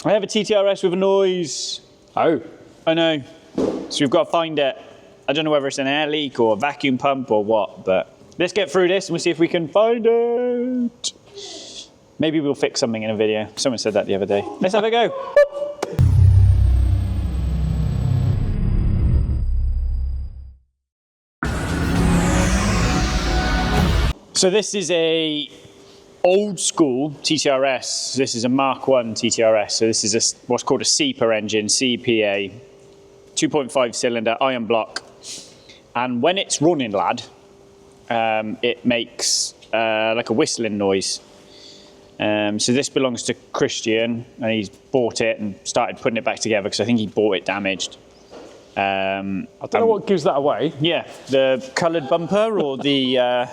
I have a TT RS with a noise. Oh. I know. So we've got to find it. I don't know whether it's an air leak or a vacuum pump or what, but let's get through this and we'll see if we can find it. Maybe we'll fix something in a video. Someone said that the other day. Let's have a go. So this is a old school TT RS. This is a Mark 1 TT RS. So this is what's called a CEPA engine, CEPA, 2.5 cylinder, iron block. And when it's running, lad, it makes like a whistling noise. So this belongs to Christian, and he's bought it and started putting it back together because I think he bought it damaged. I don't know what gives that away. Yeah, the coloured bumper or the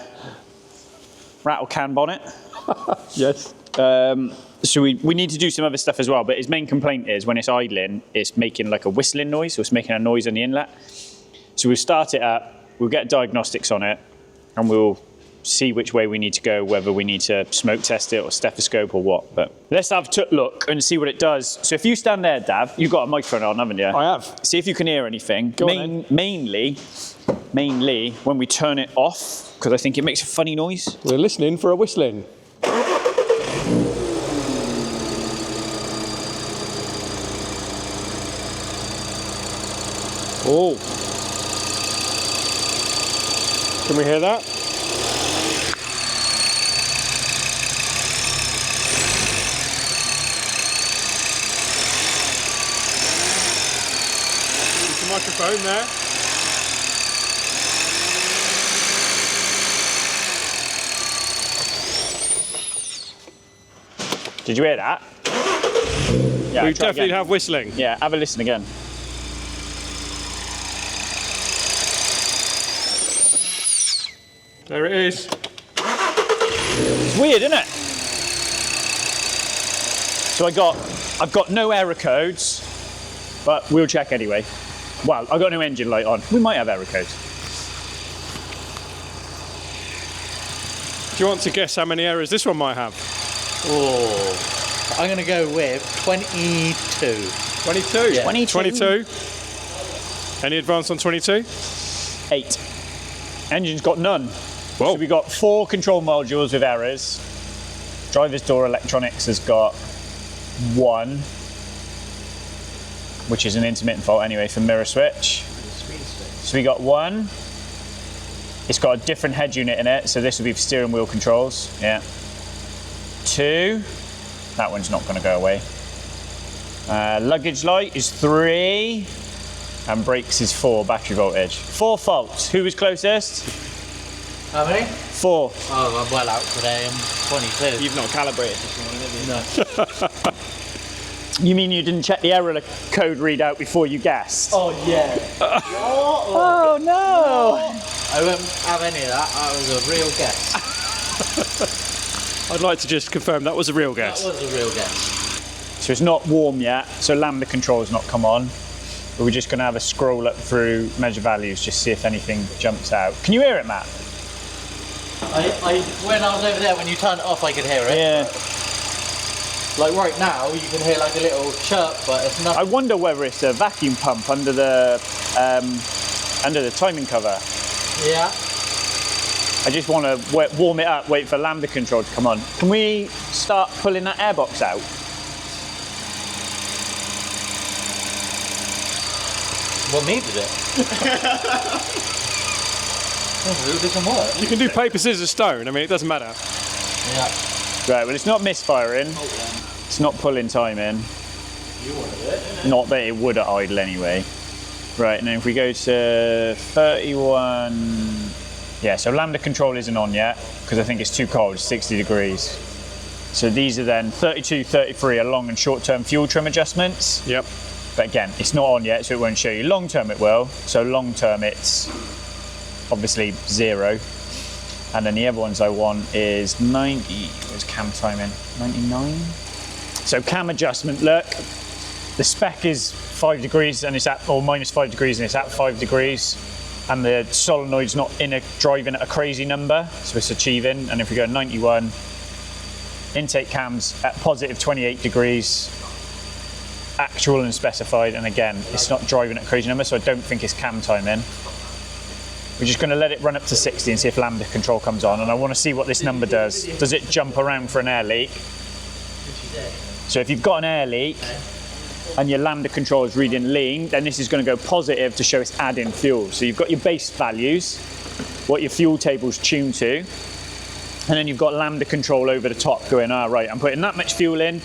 rattle can bonnet. Yes. So we need to do some other stuff as well, but his main complaint is when it's idling, it's making like a whistling noise, so it's making a noise on the inlet. So we'll start it up, we'll get diagnostics on it, and we'll see which way we need to go, whether we need to smoke test it or stethoscope or what. But let's have a look and see what it does. So if you stand there, Dav, you've got a microphone on, haven't you? I have. See if you can hear anything. Mainly when we turn it off, because I think it makes a funny noise. We're listening for a whistling. Oh. Can we hear that? Use the microphone there. Did you hear that? Yeah, We definitely have whistling. Yeah, have a listen again. There it is. It's weird, isn't it? So I've got no error codes, but we'll check anyway. Well, I've got no engine light on. We might have error codes. Do you want to guess how many errors this one might have? Oh, I'm going to go with 22. 22? Yeah. 22. Any advance on 22? 8. Engine's got none. Whoa. So we've got 4 control modules with errors. Driver's door electronics has got 1, which is an intermittent fault anyway for mirror switch. So we got 1. It's got a different head unit in it, so this will be for steering wheel controls. Yeah. 2. That one's not going to go away. Luggage light is 3. And brakes is 4, battery voltage. 4 faults. Who was closest? How many? 4. Oh, I'm well out today. I'm 22. You've not calibrated this morning, have you? No. You mean you didn't check the error code readout before you guessed? Oh, yeah. Oh, no. I won't have any of that. That was a real guess. I'd like to just confirm that was a real guess. That was a real guess. So it's not warm yet, so lambda control's not come on. But we're just going to have a scroll up through measure values, just see if anything jumps out. Can you hear it, Matt? When I was over there, when you turned it off, I could hear it. Yeah. Like right now, you can hear like a little chirp, but it's not. I wonder whether it's a vacuum pump under the timing cover. Yeah. I just want to warm it up, wait for lambda control to come on. Can we start pulling that airbox out? What needed it? It doesn't work. You can do paper, scissors, stone. I mean, it doesn't matter. Yeah. Right, well, it's not misfiring. It's not pulling time in. You wanted it, didn't it? Not that it would at idle anyway. Right, and then if we go to 31... Yeah, so lambda control isn't on yet, because I think it's too cold, it's 60 degrees. So these are then 32, 33 are long and short-term fuel trim adjustments. Yep. But again, it's not on yet, so it won't show you. Long-term it will. So long-term it's obviously 0. And then the other ones I want is 90, where's cam timing? 99? So cam adjustment, look. The spec is 5 degrees and it's at, or minus 5 degrees and it's at 5 degrees. And the solenoid's not driving at a crazy number, so it's achieving. And if we go 91, intake cam's at positive 28 degrees. actual and specified, and again, it's not driving at crazy numbers, so I don't think it's cam timing. We're just going to let it run up to 60 and see if lambda control comes on, and I want to see what this number does. Does it jump around for an air leak? So if you've got an air leak and your lambda control is reading lean, then this is going to go positive to show it's adding fuel. So you've got your base values, what your fuel table's tuned to, and then you've got lambda control over the top going, all right, I'm putting that much fuel in,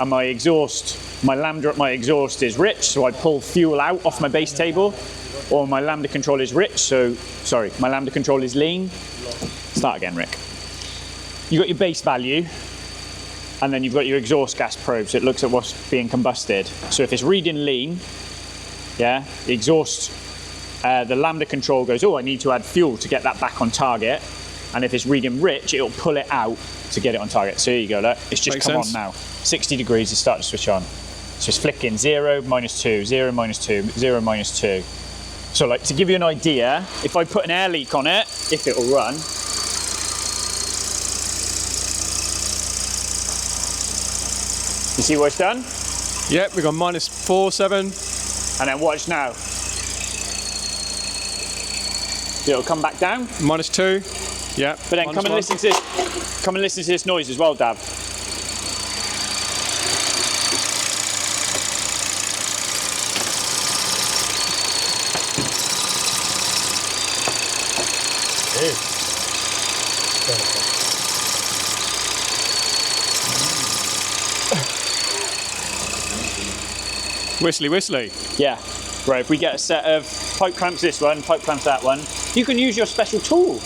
and my exhaust, my lambda at my exhaust is rich, so I pull fuel out off my base table, or my lambda control is rich, so, sorry, my lambda control is lean. Start again, Rick. You've got your base value, and then you've got your exhaust gas probe, so it looks at what's being combusted. So if it's reading lean, yeah, the exhaust, the lambda control goes, oh, I need to add fuel to get that back on target. And if it's reading rich, it'll pull it out to get it on target. So here you go, look, it's just Makes come sense. on now. 60 degrees, it's starting to switch on. So it's flicking 0, -2, 0, -2, 0, -2. So like, to give you an idea, if I put an air leak on it, if it'll run, you see what it's done? Yep, we've got -4, 7. And then watch now. It'll come back down. -2. Yep. But then come and listen to this. Come and listen to this noise as well, Dav. Whistly, whistly. Yeah. Right. If we get a set of pipe clamps, this one, pipe clamps that one, you can use your special tool.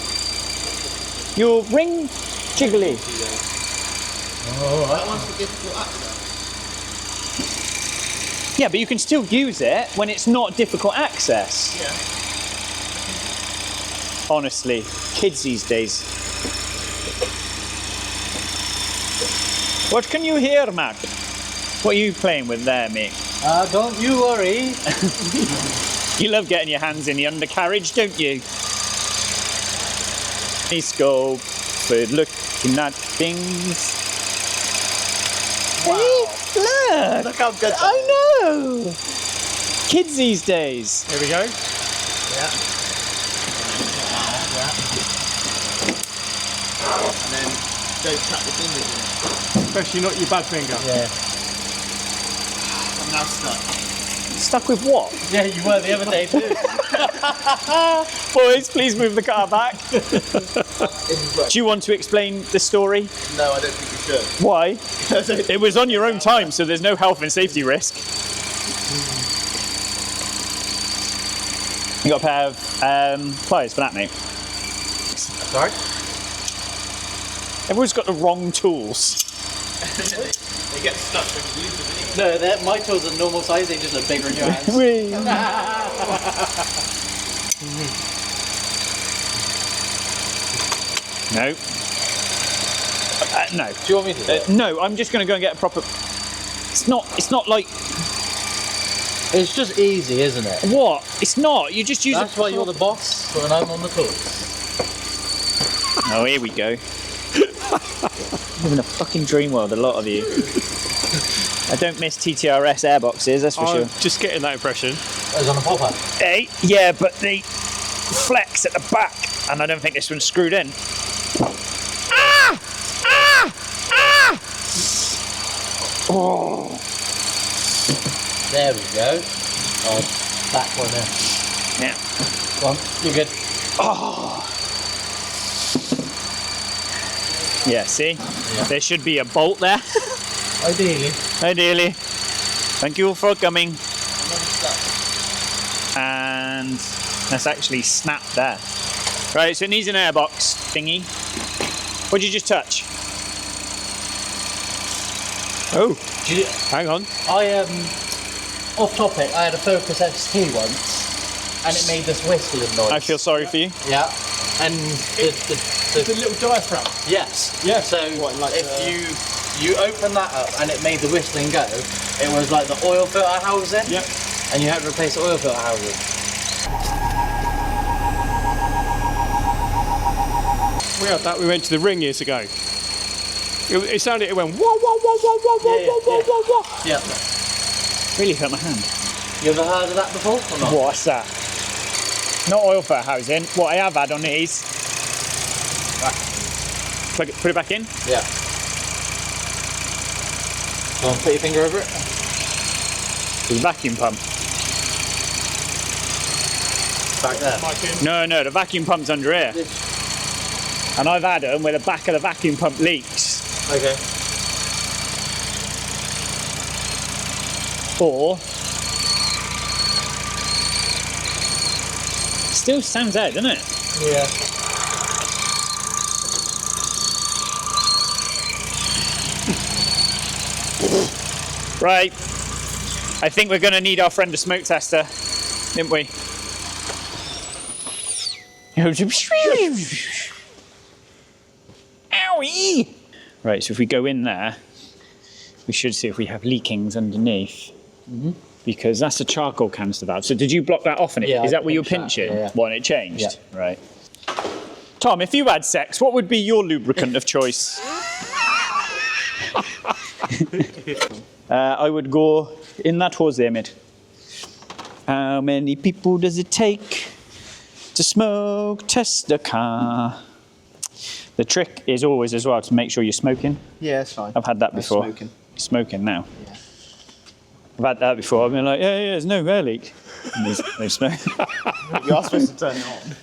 Your ring jiggly. Oh, that one's for difficult access. Yeah, but you can still use it when it's not difficult access. Yeah. Honestly, kids these days. What can you hear, Matt? What are you playing with there, mate? Don't you worry. You love getting your hands in the undercarriage, don't you? Let's go for looking at things. Wow. Hey, look! Look how good that I know! Kids these days. Here we go. Yeah. And then don't tap the fingers in. Especially not your bad finger. Yeah. I'm now stuck. Stuck with what? Yeah, you were the other day too. Boys, please move the car back. Do you want to explain the story? No, I don't think you should. Why? It was on your own time, so there's no health and safety risk. You got a pair of pliers for that, mate. Sorry? Everyone's got the wrong tools. They get stuck when you use them anyway. No, my tools are normal size, they just look bigger in your hands. No. No. Do you want me to do it? No, I'm just going to go and get a proper... It's not like... It's just easy, isn't it? What? It's not. You just use That's why you're the boss when I'm on the tools. Oh, here we go. Living a fucking dream world, a lot of you. I don't miss TTRS airboxes, that's for sure. Just getting that impression. It was on a pop-up. Hey, yeah, but they flex at the back, and I don't think this one's screwed in. Ah! Ah! Ah! Oh. There we go. Oh, back one there. Yeah. Go on, you're good. Oh. Yeah, see? Yeah. There should be a bolt there. Ideally. Ideally. Thank you for coming. Another stuck. And that's actually snapped there. Right, so it needs an airbox thingy. What did you just touch? Oh, Do you, hang on. off topic, I had a Focus ST once, and it made this whistling noise. I feel sorry for you. Yeah. And the little diaphragm. yes. Yeah. So What, like if you open that up and it made the whistling go, it was like the oil filter housing. Yep. And you had to replace the oil filter housing. We had that. We went to the ring years ago. It sounded. It went wah wah wah wah wah wah wah wah wah wah. Yeah. Really hurt my hand. You ever heard of that before or not? What's that? Not oil fur housing. What I have had on these. Right. Put it back in. Yeah. Go on, put your finger over it. There's a vacuum pump. Back there. No, the vacuum pump's under here. And I've had them where the back of the vacuum pump leaks. Okay. Or still sounds out, doesn't it? Yeah. Right. I think we're going to need our friend a smoke tester, didn't we? Owie! Right, so if we go in there, we should see if we have leakings underneath. Because that's a charcoal canister valve. So did you block that off in it? Yeah, Is I that where you're pinched that, pinching? yeah. Well, and it changed? Yeah. Right. Tom, if you had sex, what would be your lubricant of choice? I would go in that hose there, mate. How many people does it take to smoke test a car? The trick is always as well to make sure you're smoking. Yeah, it's fine. I've had that before. Smoking. Smoking now. Yeah. I've had that before. I've been like, yeah, there's no air leak. And they've smoked. You are supposed to turn it on.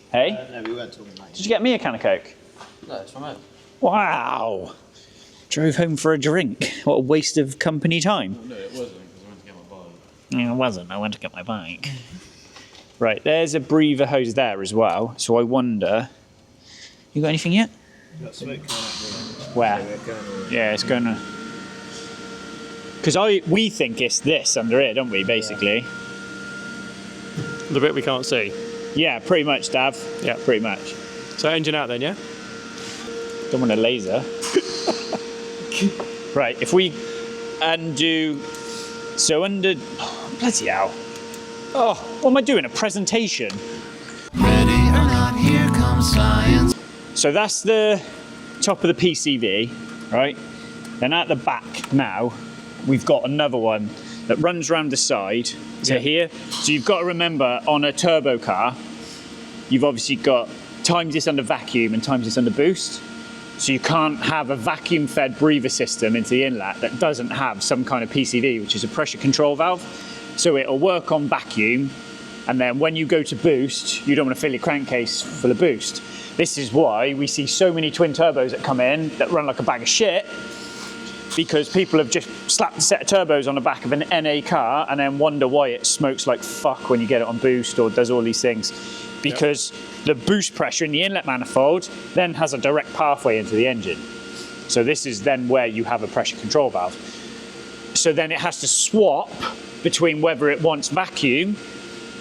Hey? No, we weren't talking like Did you get me a can of Coke? No, it's from home. Wow. Drove home for a drink. What a waste of company time. No, it wasn't, because I went to get my bike. Yeah, it wasn't. I went to get my bike. Right, there's a breather hose there as well. So I wonder, you got anything yet? Got smoke coming up Where? there. Yeah, it's gonna. Because we think it's this under here, don't we? Basically. The bit we can't see. Yeah, pretty much, Dav. Yeah. Pretty much. So engine out then, yeah? Don't want a laser. Right, if we undo. So under. Oh, bloody hell. Oh, what am I doing? A presentation? Ready or not, here comes science. So that's the top of the PCV, right? Then at the back now, we've got another one that runs around the side to here. So you've got to remember on a turbo car, you've obviously got times it's under vacuum and times it's under boost. So you can't have a vacuum fed breather system into the inlet that doesn't have some kind of PCV, which is a pressure control valve. So it'll work on vacuum, and then when you go to boost, you don't want to fill your crankcase full of boost. This is why we see so many twin turbos that come in that run like a bag of shit, because people have just slapped a set of turbos on the back of an NA car and then wonder why it smokes like fuck when you get it on boost or does all these things. Because the boost pressure in the inlet manifold then has a direct pathway into the engine. So this is then where you have a pressure control valve. So then it has to swap between whether it wants vacuum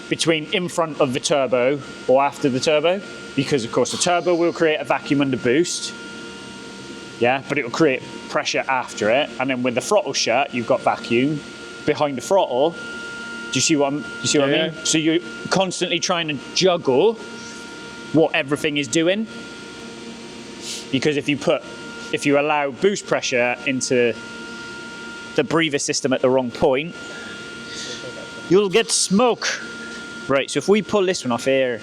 between in front of the turbo or after the turbo, because of course the turbo will create a vacuum under boost, yeah, but it will create pressure after it, and then with the throttle shut, you've got vacuum behind the throttle. Do you see what I mean? So you're constantly trying to juggle what everything is doing, because if you allow boost pressure into the breather system at the wrong point, you'll get smoke. Right, so if we pull this one off here,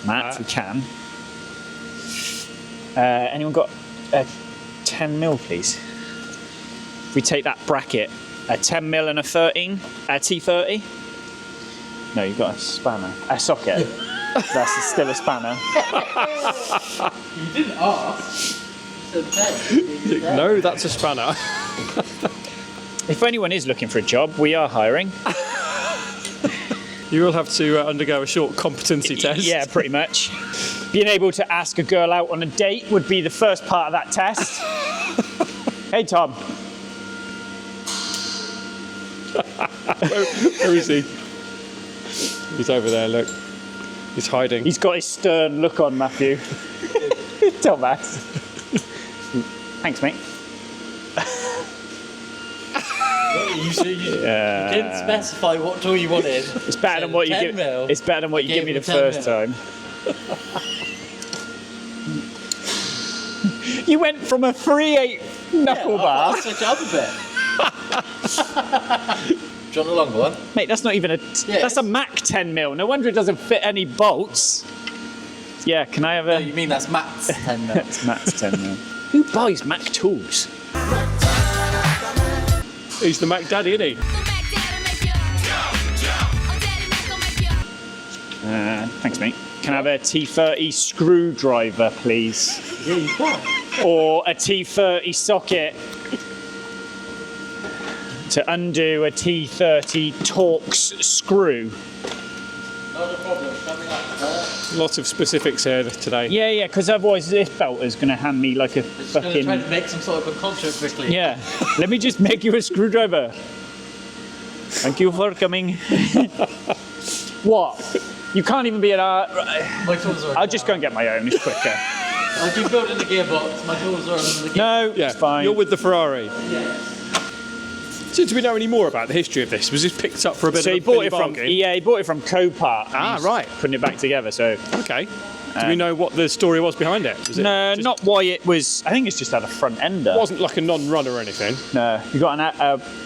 Matt, if we can. Anyone got a 10 mil, please? If we take that bracket, a 10 mil and a 13, a T30. No, you've got a spanner, a socket. That's still a spanner. You didn't ask. No, that's a spanner. If anyone is looking for a job, we are hiring. You will have to undergo a short competency test. Yeah, pretty much. Being able to ask a girl out on a date would be the first part of that test. Hey, Tom. Where is he? He's over there, look. He's hiding. He's got his stern look on, Matthew. Thomas. Thanks, mate. You didn't specify what tool you wanted. It's better than what you give. It's better than what you give me the first time. You went from a 3/8 knuckle bar. I'll switch it up a bit. Do you want a longer one? Mate, that's not even a... That's a Mac 10mm. No wonder it doesn't fit any bolts. Yeah, can I have a... No, you mean that's Matt's 10 mil? It's Mac's 10mm. Who buys Mac tools? He's the Mac Daddy, isn't he? Thanks, mate. Can I have a T30 screwdriver, please? Yeah, you can. Or a T30 socket to undo a T30 Torx screw. Not a problem. Something like that. Lots of specifics here today. Yeah, because otherwise this belter's going to hand me like a Just going to fucking... try to make some sort of a culture quickly. Yeah, let me just make you a screwdriver. Thank you for coming. What? You can't even be an... My tools are... I'll just go and get my own, it's quicker. I keep building the gearbox. My tools are in the gearbox. No, Yeah, it's fine. you're with the Ferrari. Yeah. So do we know any more about the history of this? Was this picked up for a bit So of he a bought penny it from... bargain? Yeah, he bought it from Copart. Ah, He's right. Putting it back together, so... Okay. Do we know what the story was behind it? Was it No, just- not why it was... I think it's just had a front ender. It wasn't like a non-runner or anything. No, you got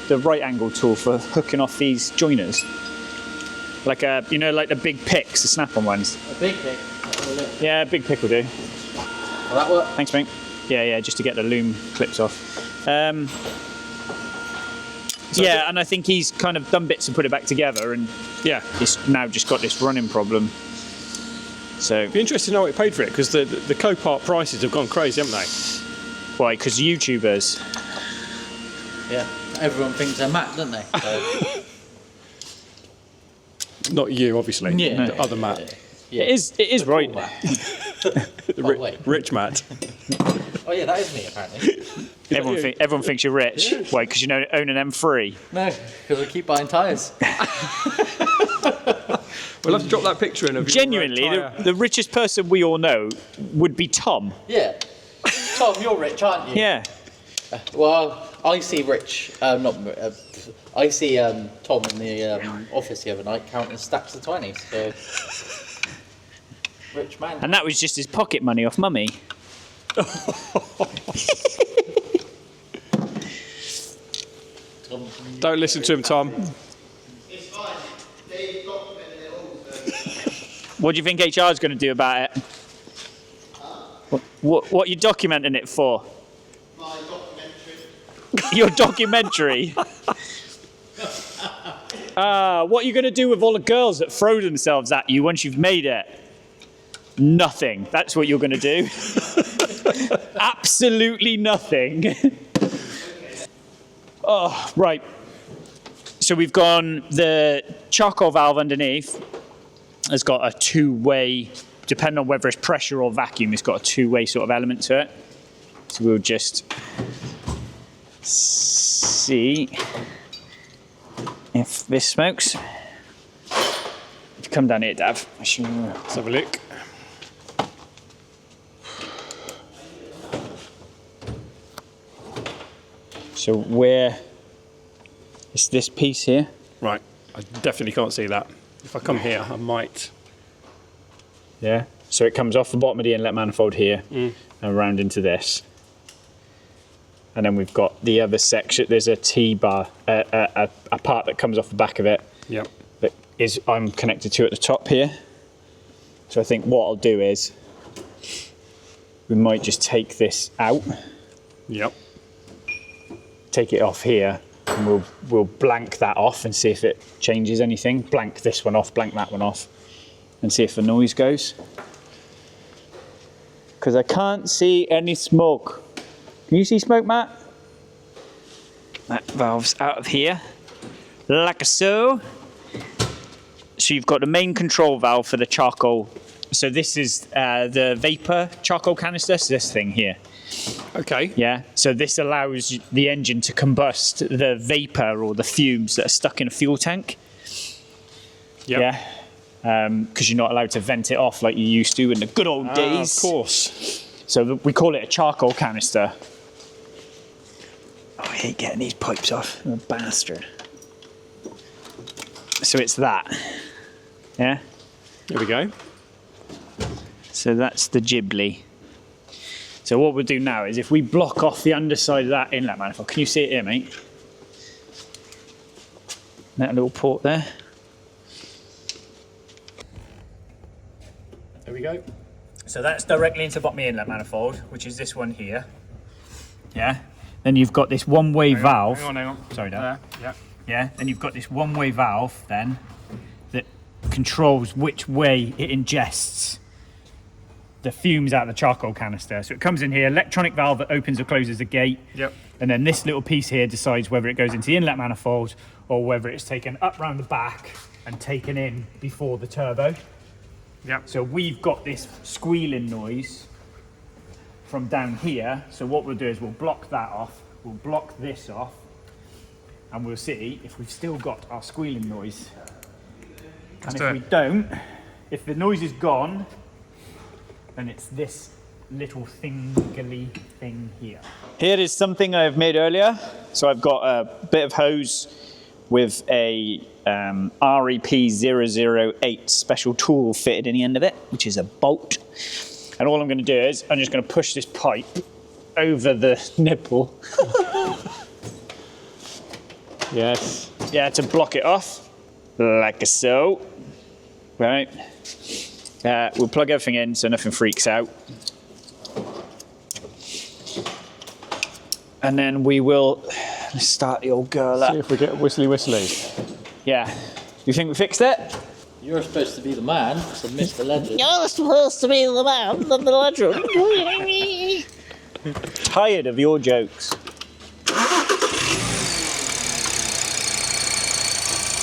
the right angle tool for hooking off these joiners. Like you know, like the big picks, the snap-on ones. A big pick. Yeah, a big pick will do. Will that work? Thanks, mate. Yeah, just to get the loom clips off. Yeah, and I think he's kind of done bits and put it back together, and Yeah. it's now just got this running problem. So, Be interested to know what he paid for it, because the Copart prices have gone crazy, haven't they? why? Because YouTubers. Yeah. Everyone thinks they're Matt, don't they? So, Not you, obviously. Yeah. The other Matt. yeah. It is right. Cool, Matt. The wait. rich Matt. Oh yeah, that is me apparently. Everyone thinks you're rich. Why? Because you own an M3. No, because I keep buying tyres. We'll have to drop that picture in of your Genuinely, tyre. the richest person we all know would be Tom. Yeah. Tom, you're rich, aren't you? Yeah. Well, I see Rich. I see Tom in the office the other night counting stacks of 20s. So, rich man. And that was just his pocket money off mummy. Don't listen to him, Tom. It's fine. They've documented it all. So. What do you think HR is going to do about it? What are you documenting it for? My documentary. Your documentary? What are you going to do with all the girls that throw themselves at you once you've made it? Nothing. That's what you're going to do. Absolutely nothing. Oh, right. So we've gone, the charcoal valve underneath has got a two-way, depending on whether it's pressure or vacuum, it's got a two-way sort of element to it. So we'll just see if this smokes. If you come down here, Dav. Let's have a look. So where is this piece here? Right. I definitely can't see that. If I come here, I might. Yeah. So it comes off the bottom of the inlet manifold here and around into this. And then we've got the other section. There's a T-bar, a part that comes off the back of it Yep. that is I'm connected to at the top here. So I think what I'll do is we might just take this out, Yep. take it off here, and we'll blank that off and see if it changes anything. Blank this one off, blank that one off, and see if the noise goes. Because I can't see any smoke. Can you see smoke, Matt? That valve's out of here, like so. So you've got the main control valve for the charcoal. So this is the vapor charcoal canister, so this thing here. Okay. Yeah, so this allows the engine to combust the vapor or the fumes that are stuck in a fuel tank. Yep. Yeah, because you're not allowed to vent it off like you used to in the good old days. Of course. So we call it a charcoal canister. Oh, I hate getting these pipes off. I'm a bastard. So it's that. Yeah. Here we go. So that's the Ghibli. So So what we'll do now is if we block off the underside of that inlet manifold, can you see it here, mate? That little port there. There we go. So that's directly into the bottom of the inlet manifold, which is this one here. Yeah. Then you've got this one-way valve. Hang on. Sorry, Dad. Yeah. Yeah. Then you've got this one-way valve then that controls which way it ingests the fumes out of the charcoal canister. So it comes in here, electronic valve that opens or closes the gate. Yep. And then this little piece here decides whether it goes into the inlet manifold or whether it's taken up round the back and taken in before the turbo. Yep. So we've got this squealing noise from down here. So what we'll do is we'll block that off, we'll block this off, and we'll see if we've still got our squealing noise. And if we don't, if the noise is gone, then it's this little thingly thing here. Here is something I've made earlier. So I've got a bit of hose with a REP008 special tool fitted in the end of it, which is a bolt. And all I'm going to do is I'm just going to push this pipe over the nipple. Yes. Yeah, to block it off, like so. Right. We'll plug everything in so nothing freaks out. And then we will start the old girl up. See if we get whistly. Yeah. You think we fixed it? You're supposed to be the man, so Mr. Legend. You're supposed to be the man, not the legend. Tired of your jokes.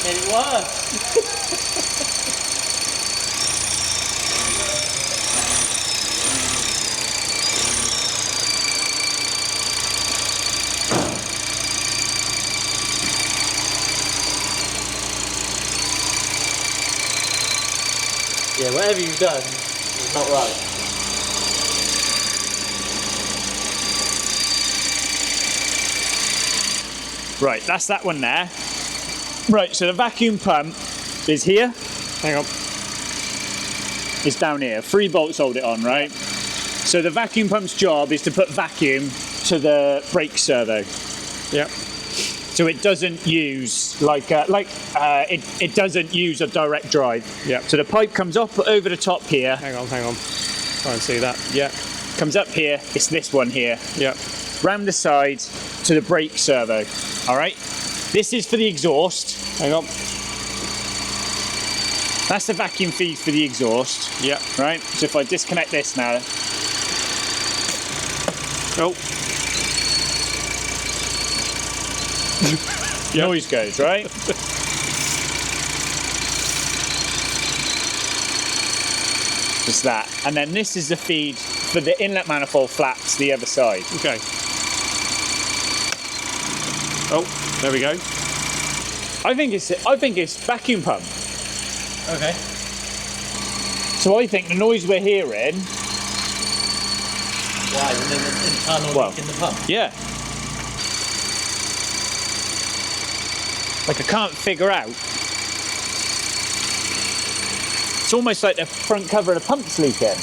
Made it worse. Yeah, whatever you've done is not right. Right, that's that one there. Right, so the vacuum pump is here. Hang on. It's down here. 3 bolts hold it on, right? So the vacuum pump's job is to put vacuum to the brake servo. Yep. So it doesn't use it doesn't use a direct drive. Yep. So the pipe comes up over the top here, Hang on. Try and see that. Yeah. comes up here. It's this one here. Yep. Round the side to the brake servo. All right. This is for the exhaust. Hang on. That's the vacuum feed for the exhaust. Yep. Right. So if I disconnect this now. Oh. Yep. Noise goes, right? Just that. And then this is the feed for the inlet manifold flaps the other side. Okay. Oh, there we go. I think it's vacuum pump. Okay. So I think the noise we're hearing, Why? And then the internal Well. leak in the pump. yeah. Like I can't figure out. It's almost like the front cover of the pump's leaking.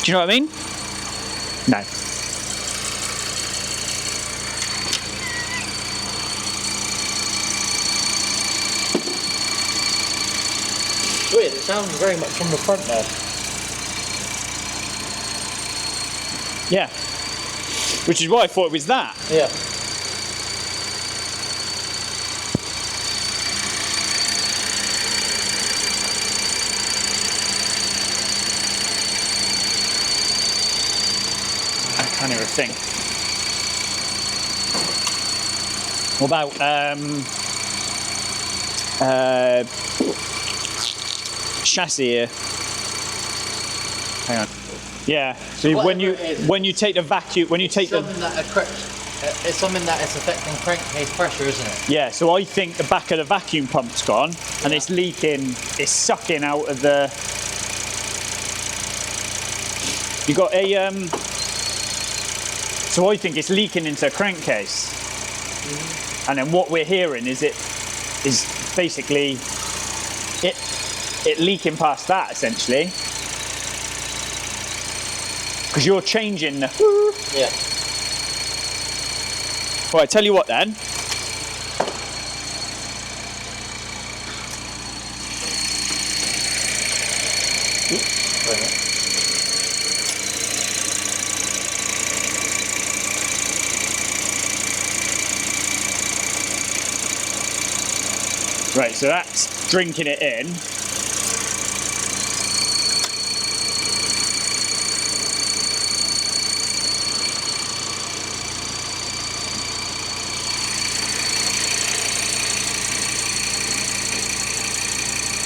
Do you know what I mean? No. Weird, it sounds very much from the front there. Yeah. Which is why I thought it was that. Yeah. I can't hear a thing. What about chassis here? Hang on. Yeah. So when you take the vacuum, when you take the Something that it's something that is affecting crankcase pressure, isn't it? yeah. So I think the back of the vacuum pump's gone and it's leaking. It's sucking out of the. You got a So I think it's leaking into a crankcase, and then what we're hearing is basically it leaking past that essentially. Because you're changing the... Yeah. Right, tell you what then. Right, so that's drinking it in.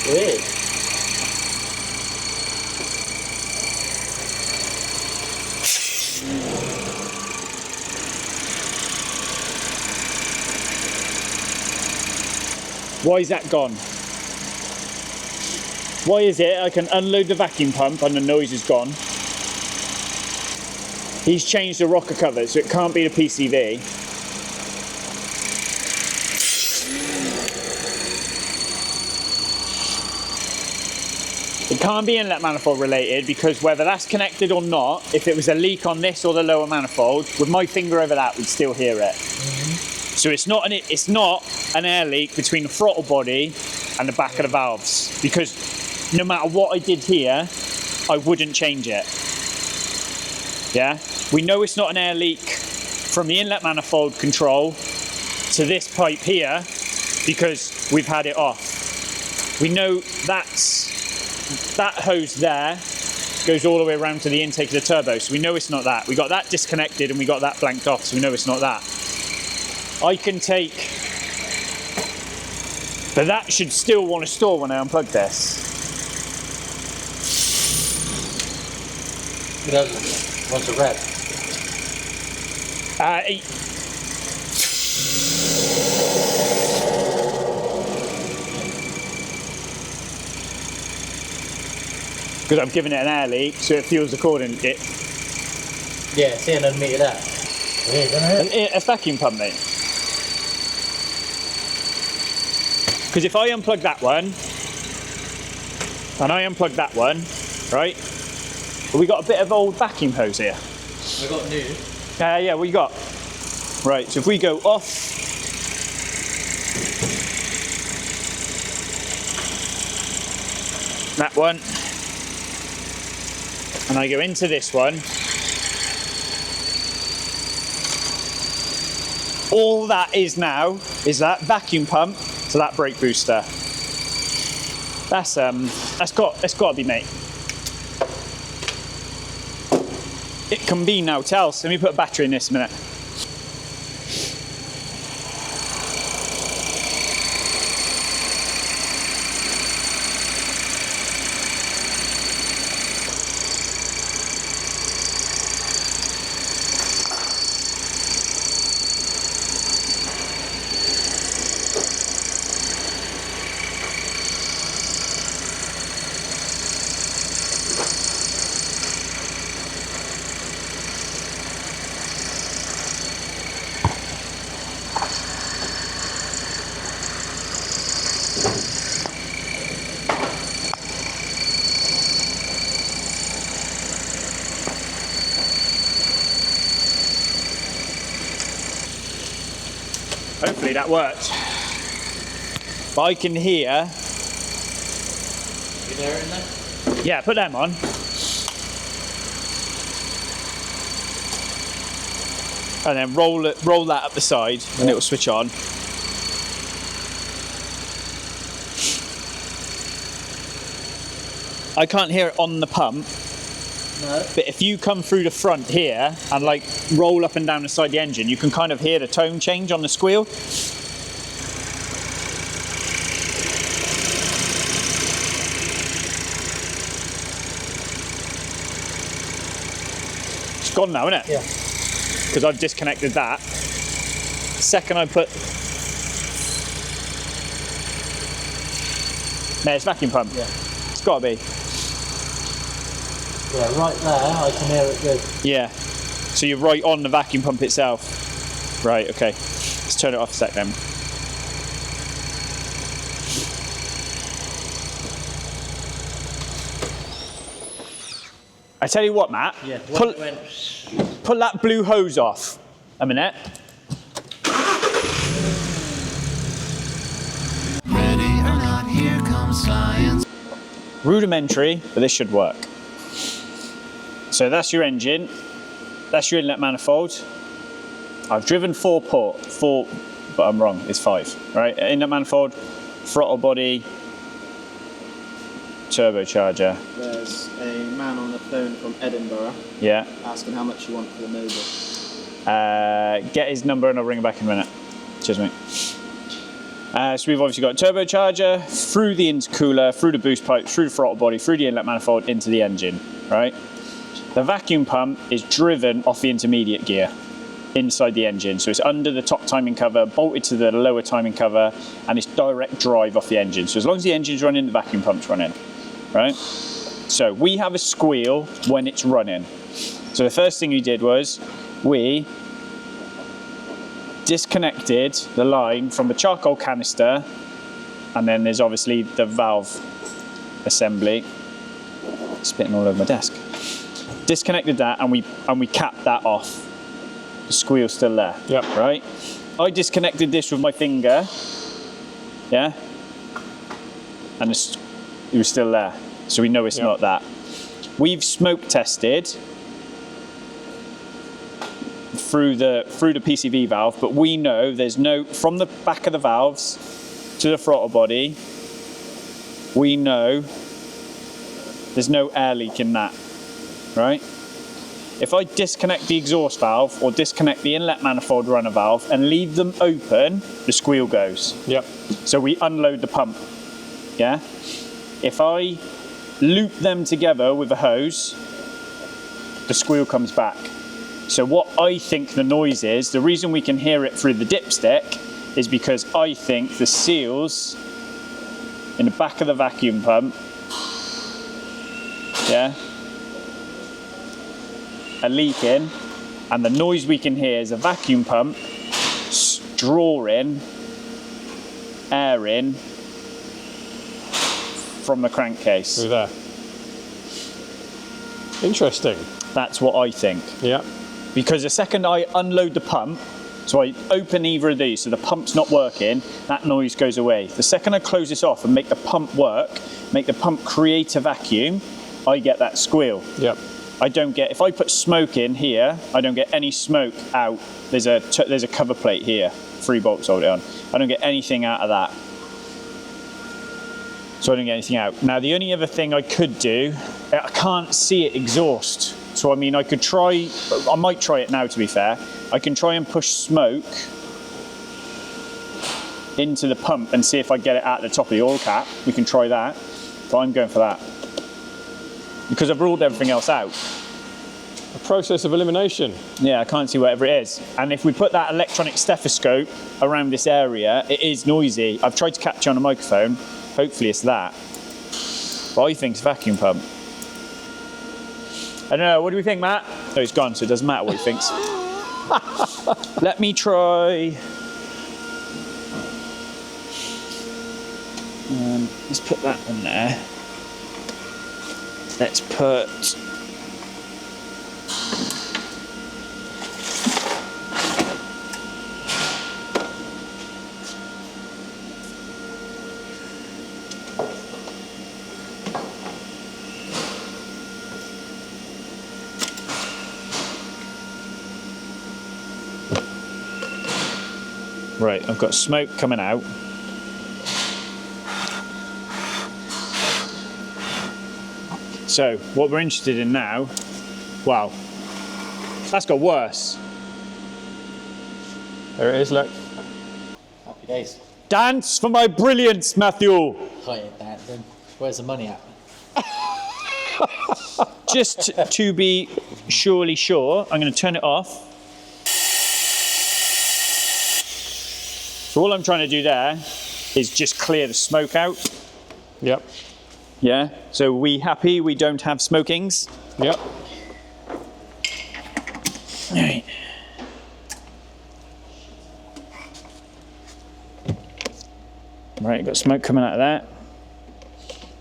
Weird. Why is that gone? Why is it I can unload the vacuum pump and the noise is gone? He's changed the rocker cover, so it can't be the PCV. It can't be inlet manifold related, because whether that's connected or not, if it was a leak on this or the lower manifold, with my finger over that, we'd still hear it. So it's not an air leak between the throttle body and the back of the valves, because no matter what I did here, I wouldn't change it. Yeah, we know it's not an air leak from the inlet manifold control to this pipe here because we've had it off. We know that hose there goes all the way around to the intake of the turbo, so we know it's not that. We got that disconnected and we got that blanked off, so we know it's not that. I can take, but that should still want to store when I unplug this. It doesn't. What's the red? Because I've given it an air leak, so it fuels according to it. Yeah, it's 800 metre that. Weird, isn't it? A vacuum pump, mate. Because if I unplug that one, and I unplug that one, right? We got a bit of old vacuum hose here. We got new. Yeah, we got. Right, so if we go off, that one, and I go into this one, all that is now is that vacuum pump to that brake booster. That's got to be, mate. It can be now. Let me put a battery in this a minute. Hopefully that worked. But I can hear. You there in there? Yeah, put them on. And then roll that up the side, and it will switch on. I can't hear it on the pump. No. But if you come through the front here and like roll up and down the side of the engine, you can kind of hear the tone change on the squeal. It's gone now, isn't it? Yeah. Because I've disconnected that. Second I put... No, it's vacuum pump. Yeah. It's got to be. Yeah, right there, I can hear it good. Yeah. So you're right on the vacuum pump itself. Right, okay. Let's turn it off a sec then. I tell you what, Matt. Yeah. Pull that blue hose off a minute. Ready or not, here comes science. Rudimentary, but this should work. So that's your engine. That's your inlet manifold. I've driven 4, but I'm wrong, it's 5, right? Inlet manifold, throttle body, turbocharger. There's a man on the phone from Edinburgh Yeah. asking how much you want for the Nova. Get his number and I'll ring him back in a minute. Cheers, mate. So we've obviously got turbocharger through the intercooler, through the boost pipe, through the throttle body, through the inlet manifold, into the engine, right? The vacuum pump is driven off the intermediate gear inside the engine. So it's under the top timing cover, bolted to the lower timing cover, and it's direct drive off the engine. So as long as the engine's running, the vacuum pump's running, right? So we have a squeal when it's running. So the first thing we did was we disconnected the line from the charcoal canister, and then there's obviously the valve assembly. Spitting all over my desk. Disconnected that and we capped that off. The squeal's still there. Yep. Right? I disconnected this with my finger. Yeah? And it was still there. So we know it's not that. We've smoke tested through the PCV valve, but we know there's no, from the back of the valves to the throttle body, we know there's no air leak in that, right? If I disconnect the exhaust valve or disconnect the inlet manifold runner valve and leave them open, the squeal goes. Yep. So we unload the pump, yeah? If I loop them together with a hose, the squeal comes back. So what I think the noise is, the reason we can hear it through the dipstick is because I think the seals in the back of the vacuum pump, yeah, are leaking, and the noise we can hear is a vacuum pump drawing air in from the crankcase. Through there. Interesting. That's what I think. Yeah. Because the second I unload the pump, so I open either of these, so the pump's not working, that noise goes away. The second I close this off and make the pump work, make the pump create a vacuum, I get that squeal. Yep. I don't get, if I put smoke in here, I don't get any smoke out. There's a cover plate here, 3 bolts hold it on. I don't get anything out of that. So I don't get anything out. Now the only other thing I could do, I can't see it exhaust. So I mean, I could try, I might try it now to be fair. I can try and push smoke into the pump and see if I get it at the top of the oil cap. We can try that, but I'm going for that. Because I've ruled everything else out. A process of elimination. Yeah, I can't see whatever it is. And if we put that electronic stethoscope around this area, it is noisy. I've tried to capture on a microphone. Hopefully it's that. But I think it's vacuum pump. I don't know, what do we think, Matt? Oh, he's gone, so it doesn't matter what he thinks. Let me try. Let's put that on there. Let's put. Right, I've got smoke coming out. So, what we're interested in now, wow, that's got worse. There it is, look. Happy days. Dance for my brilliance, Matthew. Hi, dancing. Where's the money at? Just to be surely sure, I'm going to turn it off. So all I'm trying to do there is just clear the smoke out. Yep. Yeah, so we happy we don't have smokings? Yep. Right. Right, got smoke coming out of that.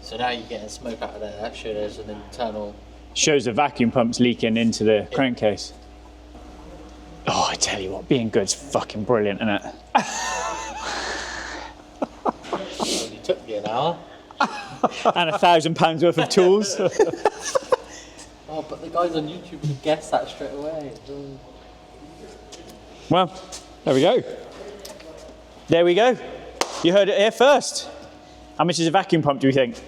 So now you're getting smoke out of there. Actually, there's an internal Shows the vacuum pumps leaking into the crankcase. Oh, I tell you what, being good's fucking brilliant, isn't it? Only took me an hour. And £1,000 worth of tools. Oh, but the guys on YouTube would have guessed that straight away. Well, there we go. There we go. You heard it here first. How much is a vacuum pump, do you think?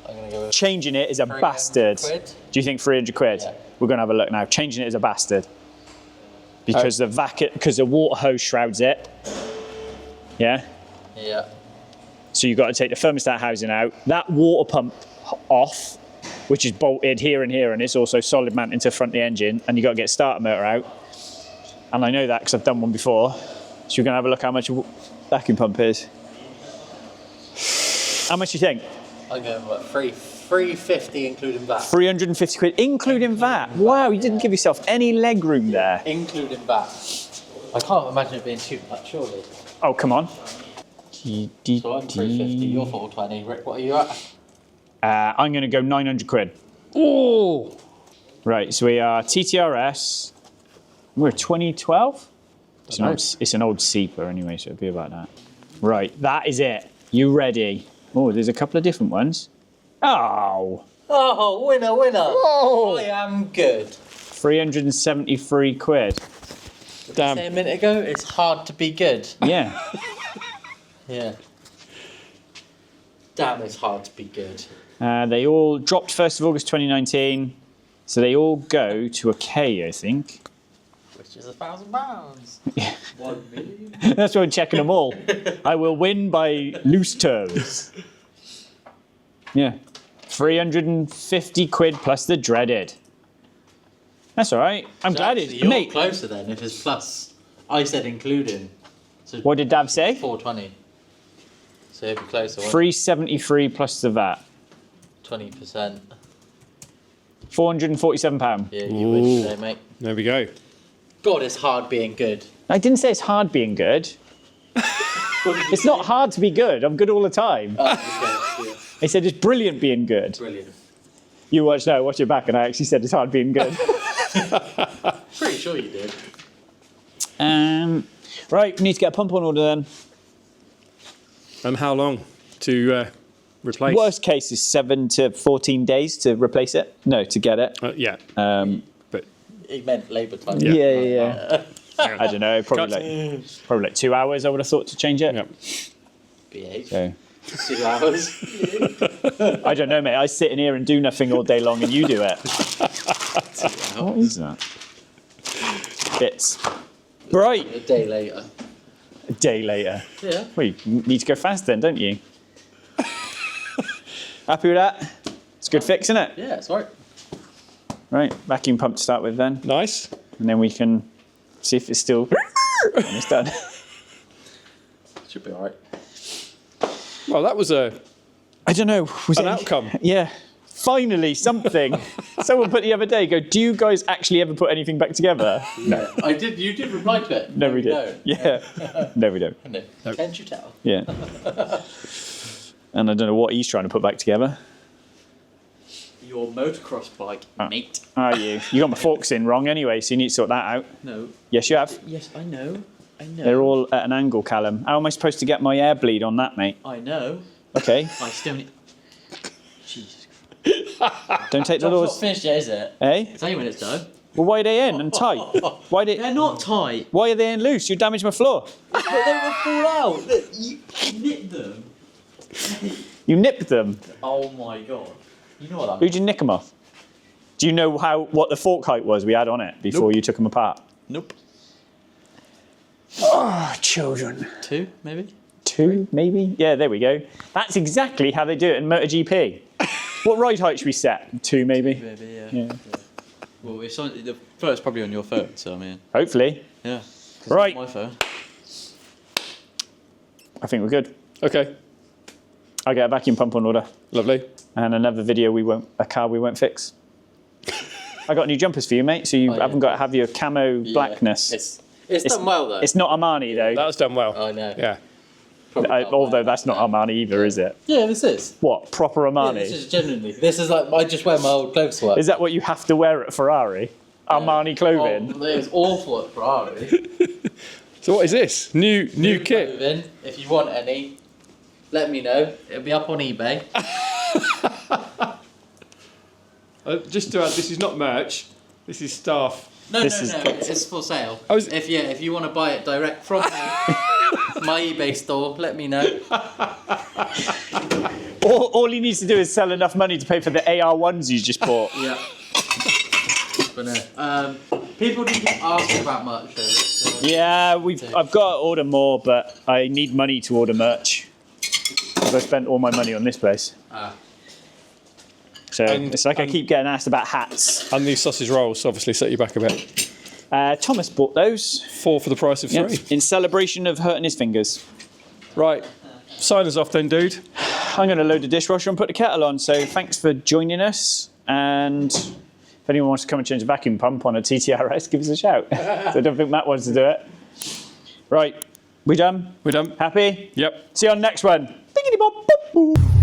I'm going to go with Changing it is a 300 bastard. quid. Do you think 300 quid? Yeah. We're going to have a look now. Changing it is a bastard. Because the water hose shrouds it. Yeah? Yeah. So you've got to take the thermostat housing out. That water pump off, which is bolted here and here, and it's also solid mounted to the front of the engine, and you've got to get starter motor out. And I know that because I've done one before. So you're going to have a look how much a vacuum pump is. How much do you think? I'm going with 350 including VAT. 350 quid, including VAT. Wow, you didn't give yourself any leg room there. Including VAT. I can't imagine it being too much, surely. Oh, come on. So I'm 350, you're 420. Rick, what are you at? I'm going to go 900 quid. Oh! Right, so we are TTRS. We're 2012? It's an old Seeper anyway, so it'll be about that. Right, that is it. You ready? Oh, there's a couple of different ones. Oh! Oh, winner, winner. Oh. I am good. 373 quid. Damn. Say a minute ago, it's hard to be good. Yeah. Yeah. Damn, it's hard to be good. They all dropped 1st of August 2019. So they all go to a K, I think. Which is £1,000. Yeah. 1 million. That's why I'm checking them all. I will win by loose terms. Yeah. 350 quid plus the dreaded. That's all right. I'm glad it's... You're Mate, closer then if it's plus. I said including. So what did Dav say? 420. So it'd be closer. 373 plus the VAT. 20%. £447. Yeah, you win today, mate. There we go. God, it's hard being good. I didn't say it's hard being good. It's not hard to be good. I'm good all the time. Okay, yeah. I said it's brilliant being good. Brilliant. You watch it back, and I actually said it's hard being good. Pretty sure you did. Right, we need to get a pump on order then. And how long to replace? Worst case is 7 to 14 days to replace it. No, to get it. Yeah. But He meant labour time. Yeah. I don't know, probably like 2 hours. I would have thought to change it. yeah. BH. So 2 hours. I don't know, mate. I sit in here and do nothing all day long, and you do it. What is that? Bits. Right. A day later. A day later. Yeah. Well, you need to go fast then, don't you? Happy with that? It's a good fix, isn't it? Yeah, it's right. Right, vacuum pump to start with then. Nice. And then we can see if it's still almost done. Should be alright. Well, that was I don't know. Was an it outcome. Yeah. Finally, something. Someone put the other day, do you guys actually ever put anything back together? No. You did reply to it. No, we did. No. Yeah. No, we don't. No. Can't you tell? Yeah. And I don't know what he's trying to put back together. Your motocross bike, mate. Are you? You got my forks in wrong anyway, so you need to sort that out. No. Yes, you have. Yes, I know. They're all at an angle, Callum. How am I supposed to get my air bleed on that, mate? I know. Okay. I still need... Jesus. Don't take the It's not laws. finished yet, is it? Eh? Tell you when it's done. Well, why are they in and tight? They're not tight. Why are they in loose? You damaged my floor. But they will fall out. Look, you nip them. You nipped them. Oh my god. You know what that Who'd you nick them off? Do you know what the fork height was we had on it before you took them apart? Nope. Oh, children. 2, maybe? 2, maybe? Yeah, there we go. That's exactly how they do it in MotoGP. What ride height should we set? 2, maybe? Maybe, Yeah. Well, it's on, the photo's probably on your phone, so I mean... Hopefully. Yeah. Right. My phone. I think we're good. okay. I'll get a vacuum pump on order. Lovely. And another a car we won't fix. I got new jumpers for you, mate, so you haven't got to have your camo blackness. It's done well, though. It's not Armani, though. That was done well. I know. Yeah. Although that's not Armani either, is it? Yeah, this is. What, proper Yeah, Armani? this is genuinely. This is like I just wear my old clothes to work. Is that what you have to wear at Ferrari? Armani clothing? Oh, it's awful at Ferrari. So what is this? New kit. Clothing. If you want any, let me know. It'll be up on eBay. Just to add, this is not merch. This is staff. No, This is- it's for sale. Oh, is it? If you want to buy it direct from me, my eBay store, let me know. All he needs to do is sell enough money to pay for the AR1s you just bought. Yeah. But no, people do keep asking about merch though. So Yeah, I've got to order more, but I need money to order merch. Because I spent all my money on this place. So it's like I keep getting asked about hats. And these sausage rolls obviously set you back a bit. Thomas bought those 4 for the price of 3. in celebration of hurting his fingers. Right. Sign us off then, dude. I'm going to load the dishwasher and put the kettle on. So thanks for joining us. And if anyone wants to come and change a vacuum pump on a TT RS, give us a shout. So I don't think Matt wants to do it. Right. We done? We're done. Happy? Yep. See you on the next one. Biggity bop, boop, boop.